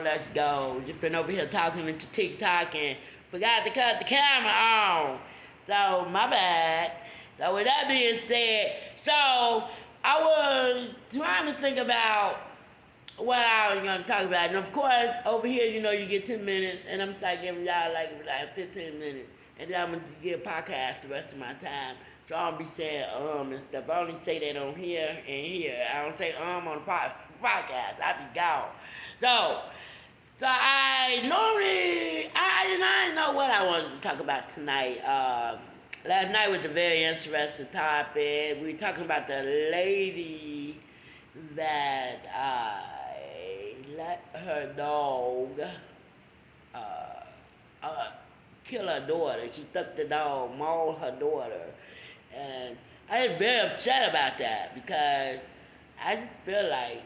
let's go. Just been over here talking to TikTok and forgot to cut the camera on. So, my bad. So, with that being said, so I was trying to think about what I was going to talk about. And of course, over here, you get 10 minutes, and I'm like giving y'all like 15 minutes. And then I'm going to give a podcast the rest of my time. So I don't be saying and stuff. I only say that on here and here. I don't say on the podcast. I be gone. So I normally, I didn't know what I wanted to talk about tonight. Last night was a very interesting topic. We were talking about the lady that let her dog kill her daughter. She took the dog, mauled her daughter. And I was very upset about that because I just feel like,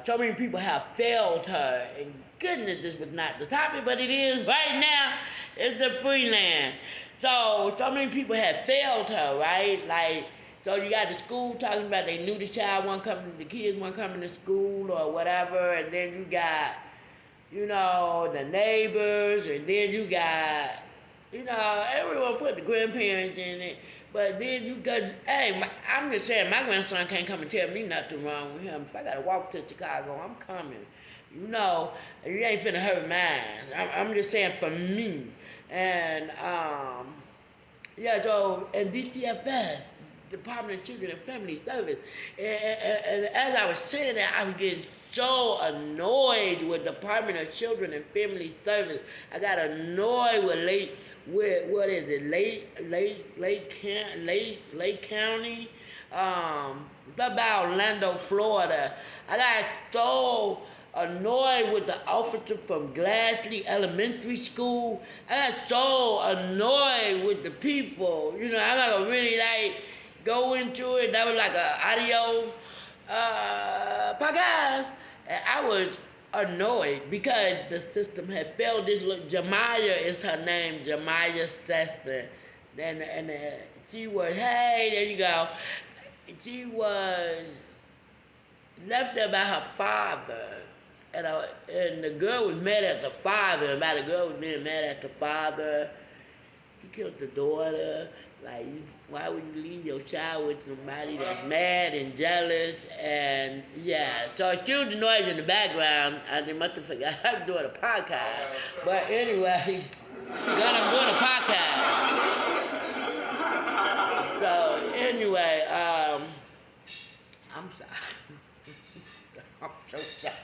so many people have failed her. And goodness, this was not the topic, but it is right now. It's the freelance. So many people have failed her, right? Like, so you got the school talking about they knew the kids weren't coming to school or whatever, and then you got, the neighbors, and then you got, everyone put the grandparents in it, but then you got, I'm just saying, my grandson can't come and tell me nothing wrong with him. If I gotta walk to Chicago, I'm coming. You ain't finna hurt mine. I'm just saying for me. And, and DCFS, Department of Children and Family Service. And as I was saying that, I was getting so annoyed with Department of Children and Family Service. I got annoyed with Lake County, about Orlando, Florida. I got so annoyed with the officer from Glassley Elementary School. I got so annoyed with the people. I'm not gonna really go into it. That was like an audio podcast. And I was annoyed because the system had failed. This Jemiah is her name, Jemiah Sesson. And she was, hey, there you go. She was left there by her father. And the girl was mad at the father. The girl was being mad at the father. He killed the daughter. Like, why would you leave your child with somebody that's mad and jealous? And yeah, so excuse the noise in the background. They must have forgot I'm doing a podcast. But anyway, I'm doing a podcast. So anyway, I'm sorry. I'm so sorry.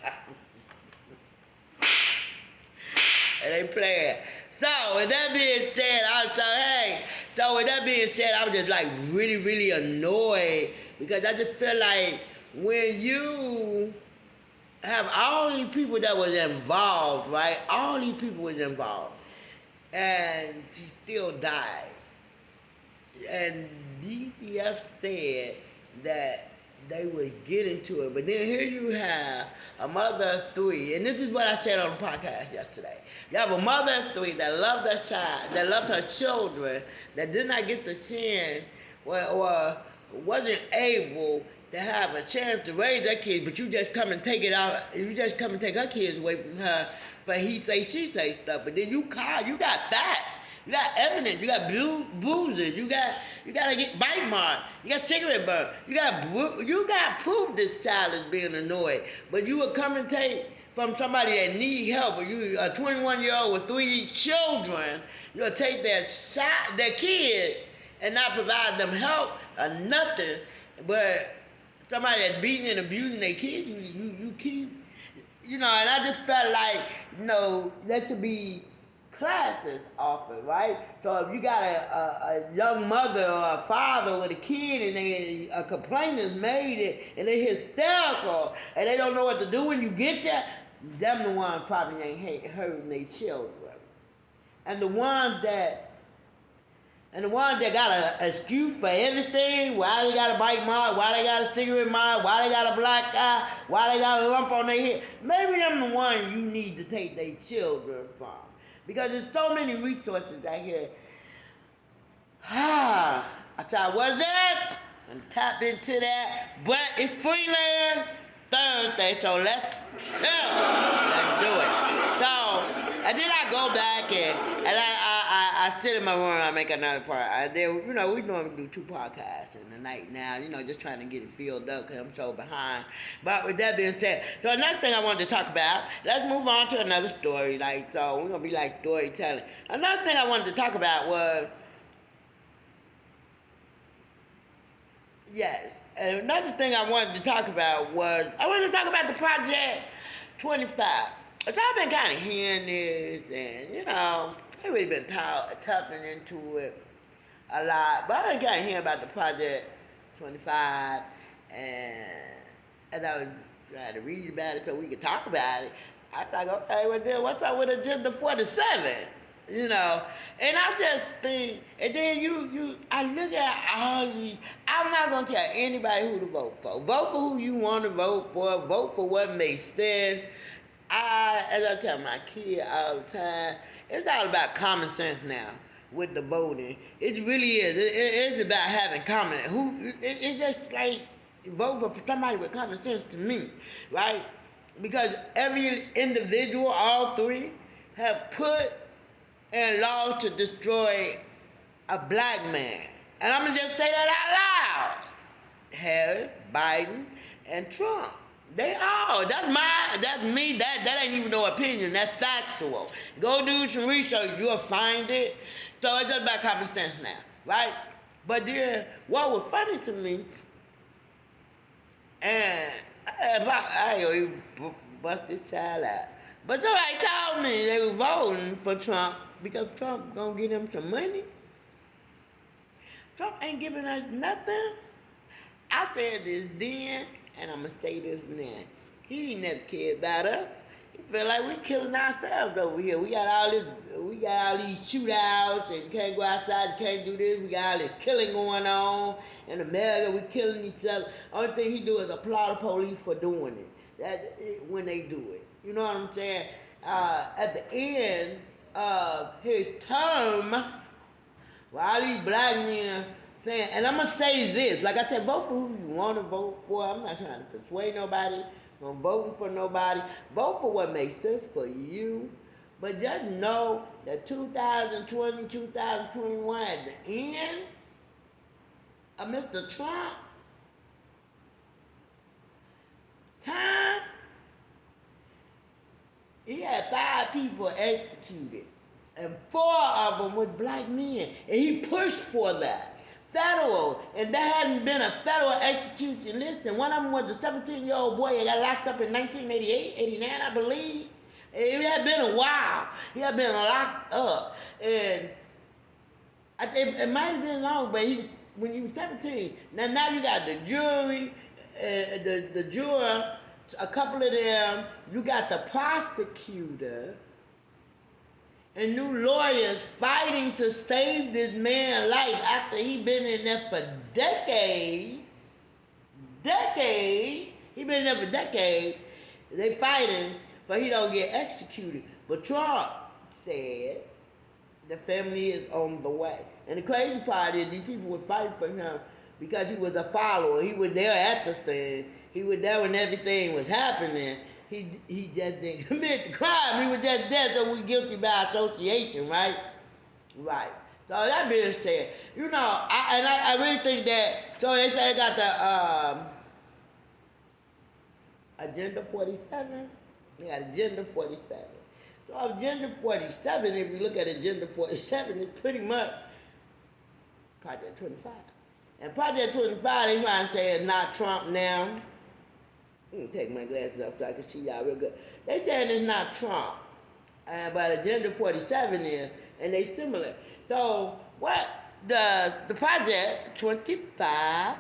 And they playing. So with that being said, I was just like really, really annoyed because I just feel like when you have all these people that was involved, right? All these people was involved, and she still died. And DCF said that they would get into it. But then here you have a mother of three, and this is what I said on the podcast yesterday. You have a mother of three that loved her child, that loved her children, that did not get the chance or wasn't able to have a chance to raise her kids, but you just come and take it out, you just come and take her kids away from her for he say, she say stuff. But then you got that. You got evidence. You got bruises. You gotta get bite marks. You got cigarette burn. You got proof this child is being annoyed. But you would come and take from somebody that need help. Or you a 21-year-old with 3 children. You'll take their kid and not provide them help or nothing. But somebody that's beating and abusing their kid, you keep, and I just felt like, that should be classes offered, right? So if you got a young mother or a father with a kid and a complaint is made and they hysterical and they don't know what to do when you get there, them the ones probably ain't hurting their children. And the ones that got an excuse for everything, why they got a bite mark, why they got a cigarette mark, why they got a black eye, why they got a lump on their head, maybe them the ones you need to take their children from. Because there's so many resources out here. I try, what's that? And tap into that. But it's Freelance Thursday, so let's then I go back and I sit in my room and I make another part. We normally do 2 podcasts in the night now, just trying to get it filled up because I'm so behind. But with that being said, so another thing I wanted to talk about, let's move on to another story. So we're going to be like storytelling. Another thing I wanted to talk about was, yes, and another thing I wanted to talk about was, I wanted to talk about the Project 25. So I've been kind of hearing this, and I've really been tapping into it a lot. But I've been kind of hearing about the Project 25, and as I was trying to read about it so we could talk about it, I thought, okay, well then what's up with Agenda 47? And I just think, and then I look at all these, I'm not going to tell anybody who to vote for. Vote for who you want to vote for what makes sense. As I tell my kid all the time, it's all about common sense now with the voting. It really is. It's about having common. It's just like vote for somebody with common sense to me, right? Because every individual, all 3, have put in laws to destroy a black man. And I'm going to just say that out loud. Harris, Biden, and Trump. They all. That's me. That ain't even no opinion. That's factual. Go do some research. You'll find it. So it's just about common sense now, right? But then what was funny to me, and I ain't even bust this child out. But somebody told me they were voting for Trump because Trump gonna give them some money. Trump ain't giving us nothing. I said this then, and I'm going to say this now. He ain't never cared about us. He feel like we killing ourselves over here. We got all these shootouts, and you can't go outside, you can't do this. We got all this killing going on. In America, we killing each other. Only thing he do is applaud the police for doing it. When they do it. You know what I'm saying? At the end of his term, while these black men saying, and I'm going to say this, like I said, vote for who you want to vote for. I'm not trying to persuade nobody. I'm voting for nobody. Vote for what makes sense for you. But just know that 2020, 2021, at the end of Mr. Trump time, he had 5 people executed. And 4 of them were black men. And he pushed for that. Federal. And there hadn't been a federal execution. Listen, one of them was a 17-year-old boy that got locked up in 1988, 89, I believe. It had been a while. He had been locked up. And I think it might have been long, but when he was 17. Now you got the jury, the juror, a couple of them. You got the prosecutor. And new lawyers fighting to save this man's life after he been in there for decades. He been in there for decades. They fighting, but he don't get executed. But Trump said the family is on the way. And the crazy part is these people were fighting for him because he was a follower. He was there at the thing. He was there when everything was happening. He just didn't commit the crime. He was just there, so we guilty by association, right? Right. So that being said, I really think that, so they say they got the Agenda 47. They got Agenda 47. So Agenda 47, if you look at Agenda 47, it's pretty much Project 25. And Project 25, they trying to say it's not Trump now. Let me take my glasses off so I can see y'all real good. They saying it's not Trump, but Agenda 47 is, and they similar. So what the Project 25